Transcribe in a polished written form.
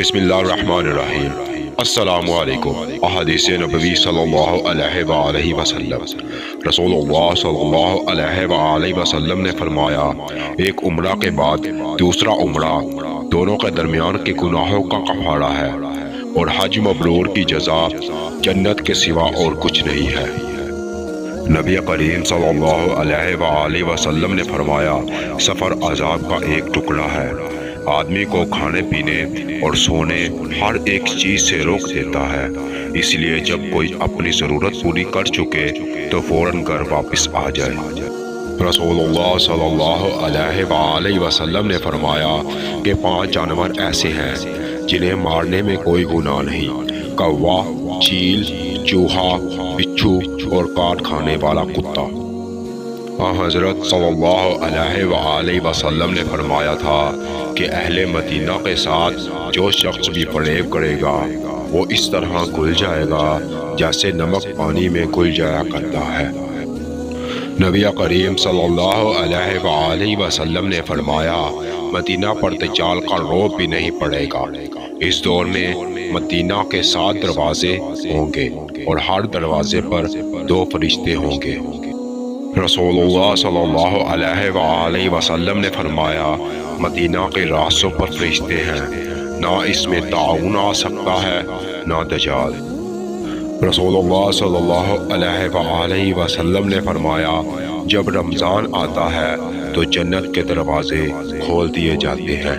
بسم اللہ الرحمن الرحیم۔ السلام علیکم۔ احادیث نبوی صلی اللہ علیہ وآلہ وسلم۔ رسول اللہ صلی اللہ علیہ وآلہ وسلم نے فرمایا، ایک عمرہ کے بعد دوسرا عمرہ دونوں کے درمیان کے گناہوں کا کفارہ ہے، اور حج مبرور کی جزا جنت کے سوا اور کچھ نہیں ہے۔ نبی کریم صلی اللہ علیہ وآلہ وسلم نے فرمایا، سفر عذاب کا ایک ٹکڑا ہے، آدمی کو کھانے پینے اور سونے ہر ایک چیز سے روک دیتا ہے، اس لیے جب کوئی اپنی ضرورت پوری کر چکے تو فوراً گھر واپس آ جائے۔ رسول اللہ صلی اللہ علیہ وآلہ وسلم نے فرمایا کہ 5 جانور ایسے ہیں جنہیں مارنے میں کوئی گناہ نہیں: کوا، چیل، چوہا، بچھو اور کاٹ کھانے والا کتا۔ حضرت صلی اللہ علیہ وآلہ وسلم نے فرمایا تھا کہ اہل مدینہ کے ساتھ جو شخص بھی فریب کرے گا وہ اس طرح گھل جائے گا جیسے نمک پانی میں گھل جایا کرتا ہے۔ نبی کریم صلی اللہ علیہ وآلہ وسلم نے فرمایا، مدینہ پر دجال کا رعب بھی نہیں پڑے گا۔ اس دور میں مدینہ کے 7 دروازے ہوں گے اور ہر دروازے پر 2 فرشتے ہوں گے۔ رسول اللہ صلی اللہ علیہ وآلہ وسلم نے فرمایا، مدینہ کے راستوں پر فرشتے ہیں، نہ اس میں طاعون آ سکتا ہے نہ دجال۔ رسول اللہ صلی اللہ علیہ وآلہ وسلم نے فرمایا، جب رمضان آتا ہے تو جنت کے دروازے کھول دیے جاتے ہیں۔